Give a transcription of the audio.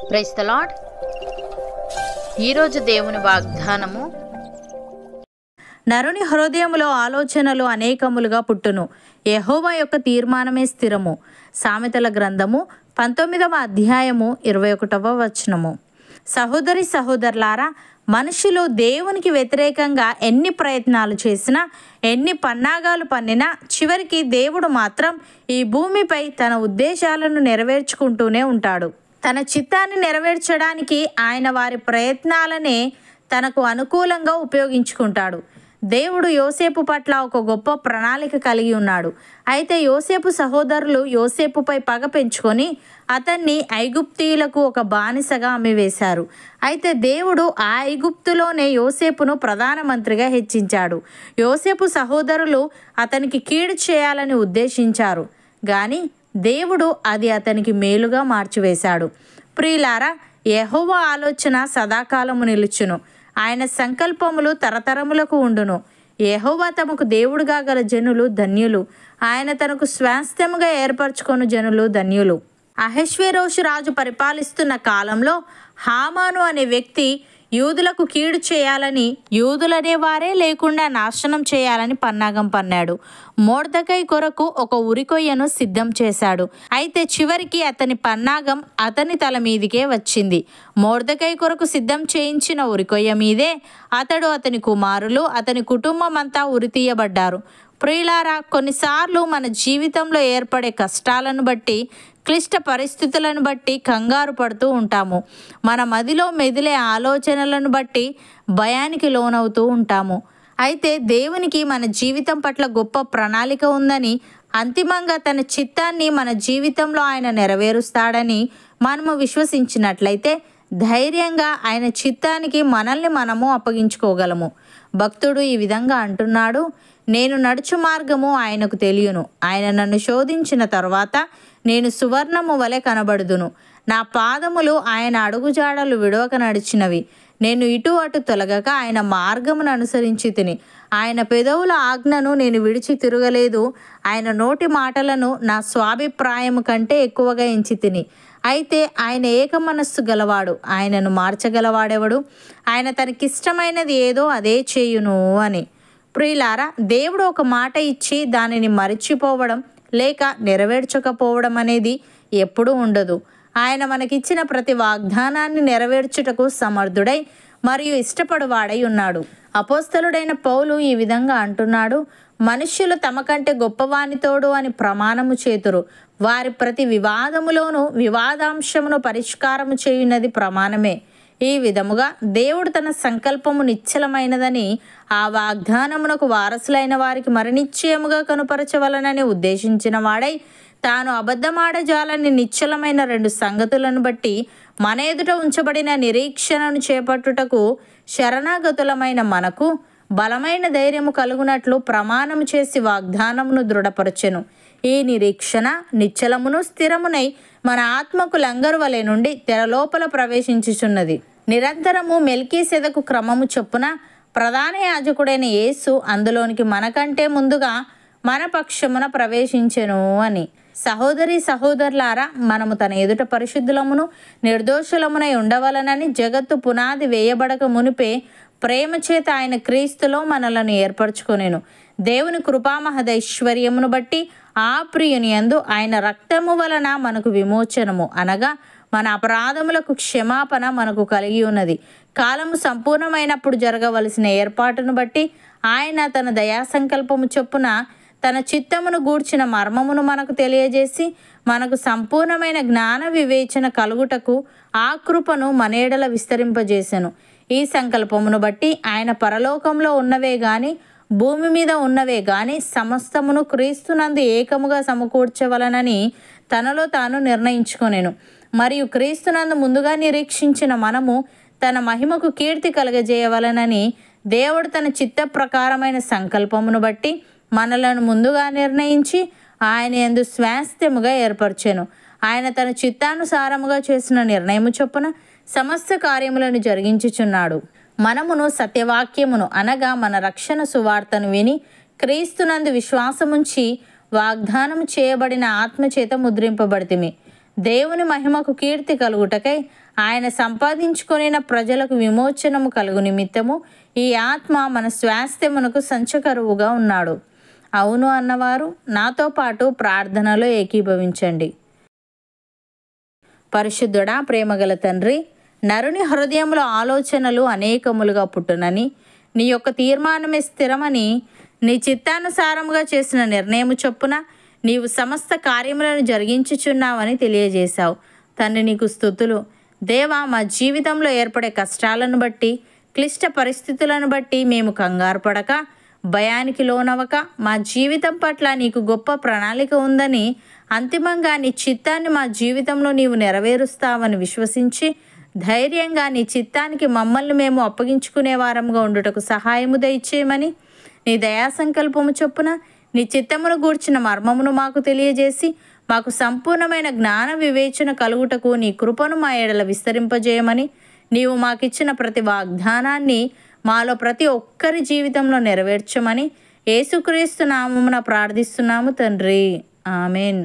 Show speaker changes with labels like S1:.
S1: Praise the lord. ఈరోజు దేవుని వాగ్దానము,
S2: నరుని హృదయములో ఆలోచనలు అనేకములుగా పుట్టును, యెహోవా యొక్క తీర్మానమే స్థిరము. సామెతల గ్రంథము 19వ అధ్యాయము 21వ వచనము. సహోదరి సహోదరులారా, మనుషులు దేవునికి వ్యతిరేకంగా ఎన్ని ప్రయత్నాలు చేసినా, ఎన్ని పన్నాగాలు పన్నినా, చివరికి దేవుడు మాత్రం ఈ భూమిపై తన ఉద్దేశాలను నెరవేర్చుకుంటూనే ఉంటాడు. తన చిత్తాన్ని నెరవేర్చడానికి ఆయన వారి ప్రయత్నాలనే తనకు అనుకూలంగా ఉపయోగించుకుంటాడు. దేవుడు యోసేపు పట్ల ఒక గొప్ప ప్రణాళిక కలిగి ఉన్నాడు. అయితే యోసేపు సహోదరులు యోసేపుపై పగ పెంచుకొని అతన్ని ఐగుప్తీయులకు ఒక బానిసగా అమ్మివేశారు. అయితే దేవుడు ఆ ఐగుప్తులోనే యోసేపును ప్రధానమంత్రిగా హెచ్చించాడు. యోసేపు సహోదరులు అతనికి కీడు చేయాలని ఉద్దేశించారు, కానీ దేవుడు అది అతనికి మేలుగా మార్చివేశాడు. ప్రియులారా, యెహోవా ఆలోచన సదాకాలము నిలుచును, ఆయన సంకల్పములు తరతరములకు ఉండును. యెహోవా తమకు దేవుడుగా గల జనులు ధన్యులు, ఆయన తనకు స్వాస్థ్యముగా ఏర్పరచుకొను జనులు ధన్యులు. అహష్వేరోషు రాజు పరిపాలిస్తున్న కాలంలో హామాను అనే వ్యక్తి యూదులకు కీడు చేయాలని, యూదులనే వారే లేకుండా నాశనం చేయాలని పన్నాగం పన్నాడు. మొర్దెకై కొరకు ఒక ఉరికొయ్యను సిద్ధం చేశాడు. అయితే చివరికి అతని పన్నాగం అతని తల మీదికే వచ్చింది. మొర్దెకై కొరకు సిద్ధం చేయించిన ఉరికొయ్య మీదే అతడు, అతని కుమారులు, అతని కుటుంబం అంతా ఉరితీయబడ్డారు. ప్రియులారా, కొన్నిసార్లు మన జీవితంలో ఏర్పడే కష్టాలను బట్టి, క్లిష్ట పరిస్థితులను బట్టి కంగారు పడుతూ ఉంటాము. మన మదిలో మెదిలే ఆలోచనలను బట్టి భయానికి లోనవుతూ ఉంటాము. అయితే దేవునికి మన జీవితం పట్ల గొప్ప ప్రణాళిక ఉందని, అంతిమంగా తన చిత్తాన్ని మన జీవితంలో ఆయన నెరవేరుస్తాడని మనము విశ్వసించినట్లయితే ధైర్యంగా ఆయన చిత్తానికి మనల్ని మనము అప్పగించుకోగలము. భక్తుడు ఈ విధంగా అంటున్నాడు, నేను నడుచు మార్గము ఆయనకు తెలియను, ఆయన నన్ను శోధించిన తరువాత నేను సువర్ణము వలె కనబడుదును. నా పాదములు ఆయన అడుగుజాడలు విడవక నడిచినవి, నేను ఇటు అటు తొలగక ఆయన మార్గమును అనుసరించి తిని. ఆయన పెదవుల ఆజ్ఞను నేను విడిచి తిరగలేదు, ఆయన నోటి మాటలను నా స్వాభిప్రాయము కంటే ఎక్కువగా ఎంచి తిని. అయితే ఆయన ఏక మనస్సు గలవాడు, ఆయనను మార్చగలవాడెవడు? ఆయన తనకిష్టమైనది ఏదో అదే చేయును అని. ప్రియులారా, దేవుడు ఒక మాట ఇచ్చి దానిని మరిచిపోవడం లేక నెరవేర్చకపోవడం అనేది ఎప్పుడూ ఉండదు. ఆయన మనకిచ్చిన ప్రతి వాగ్దానాన్ని నెరవేర్చుటకు సమర్థుడై మరియు ఇష్టపడువాడై ఉన్నాడు. అపోస్తలుడైన పౌలు ఈ విధంగా అంటున్నాడు, మనుష్యులు తమ కంటే గొప్పవానితోడు అని ప్రమాణము చేతురు, వారి ప్రతి వివాదములోనూ వివాదాంశమును పరిష్కారము చేయున్నది ప్రమాణమే. ఈ విధముగా దేవుడు తన సంకల్పము నిశ్చలమైనదని, ఆ వాగ్దానమునకు వారసులైన వారికి మరణిశ్చయముగా కనుపరచవలనని ఉద్దేశించిన వాడై, తాను అబద్ధమాడజాలని నిశ్చలమైన 2 సంగతులను బట్టి మన ఎదుట ఉంచబడిన నిరీక్షణను చేపట్టుటకు శరణాగతులమైన మనకు బలమైన ధైర్యము కలుగునట్లు ప్రమాణము చేసి వాగ్దానమును దృఢపరచెను. ఈ నిరీక్షణ నిశ్చలమును స్థిరమునై మన ఆత్మకు లంగరు వలె నుండి తెరలోపల ప్రవేశించుచున్నది. నిరంతరము మెల్కీసెదకు క్రమము చొప్పున ప్రధాన యాజకుడైన యేసు అందులోనికి మనకంటే ముందుగా మన పక్షమున ప్రవేశించెను అని. సహోదరి సహోదరులారా, మనము తన ఎదుట పరిశుద్ధులమును నిర్దోషులమునై ఉండవలనని జగత్తు పునాది వేయబడక మునిపే ప్రేమ చేత ఆయన క్రీస్తులో మనలను ఏర్పరచుకొనెను. దేవుని కృపామహదైశ్వర్యమును బట్టి ఆ ప్రియుని యందు ఆయన రక్తము వలన మనకు విమోచనము, అనగా మన అపరాధములకు క్షమాపణ మనకు కలిగి ఉన్నది. కాలము సంపూర్ణమైనప్పుడు జరగవలసిన ఏర్పాటును బట్టి ఆయన తన దయా సంకల్పము చొప్పున తన చిత్తమును గూర్చిన మర్మమును మనకు తెలియజేసి, మనకు సంపూర్ణమైన జ్ఞాన వివేచన కలుగుటకు ఆ కృపను మనేడల విస్తరింపజేసెను. ఈ సంకల్పమును బట్టి ఆయన పరలోకంలో ఉన్నవే గాని భూమి మీద ఉన్నవే గాని సమస్తమును క్రీస్తునందు ఏకముగా సమకూర్చవలనని తనలో తాను నిర్ణయించుకొనెను. మరియు క్రీస్తునందు ముందుగా నిరీక్షించిన మనము తన మహిమకు కీర్తి కలగజేయవలనని దేవుడు తన చిత్త ప్రకారమైన సంకల్పమును బట్టి మనలను ముందుగా నిర్ణయించి ఆయన యందు స్వాస్థ్యముగా ఏర్పరచెను. ఆయన తన చిత్తానుసారముగా చేసిన నిర్ణయము చొప్పున సమస్త కార్యములను జరిగించుచున్నాడు. మనమును సత్యవాక్యమును అనగా మన రక్షణ సువార్తను విని క్రీస్తునందు విశ్వాసముంచి వాగ్దానం చేయబడిన ఆత్మచేత ముద్రింపబడితిమి. దేవుని మహిమకు కీర్తి కలుగుటకై ఆయన సంపాదించుకొనిన ప్రజలకు విమోచనము కలుగు నిమిత్తము ఈ ఆత్మ మన స్వాస్థ్యమునకు సంచకరువుగా ఉన్నాడు. అవును అన్నవారు నాతో పాటు ప్రార్థనలో ఏకీభవించండి. పరిశుద్ధుడా, ప్రేమగల తండ్రి, నరుని హృదయంలో ఆలోచనలు అనేకములుగా పుట్టునని, నీ యొక్క తీర్మానమే స్థిరమని, నీ చిత్తానుసారముగా చేసిన నిర్ణయము చొప్పున నీవు సమస్త కార్యములను జరిగించుచున్నావని తెలియజేశావు. తండ్రి, నీకు స్తుతులు. దేవా, మా జీవితంలో ఏర్పడే కష్టాలను బట్టి, క్లిష్ట పరిస్థితులను బట్టి మేము కంగారు పడక, భయానికి లోనవక, మా జీవితం పట్ల నీకు గొప్ప ప్రణాళిక ఉందని, అంతిమంగా నీ చిత్తాన్ని మా జీవితంలో నీవు నెరవేరుస్తావని విశ్వసించి ధైర్యంగా నీ చిత్తానికి మమ్మల్ని మేము అప్పగించుకునే వారంగా ఉండుటకు సహాయము దయచేయమని, నీ దయా సంకల్పము చొప్పున నీ చిత్తమును గూర్చిన మర్మమును మాకు తెలియజేసి మాకు సంపూర్ణమైన జ్ఞాన వివేచన కలుగుటకు నీ కృపను మా ఎడల విస్తరింపజేయమని, నీవు మాకిచ్చిన ప్రతి వాగ్దానాన్ని మాలో ప్రతి ఒక్కరి జీవితంలో నెరవేర్చమని యేసుక్రీస్తు నామమున ప్రార్థిస్తున్నాము తండ్రి. ఆమెన్.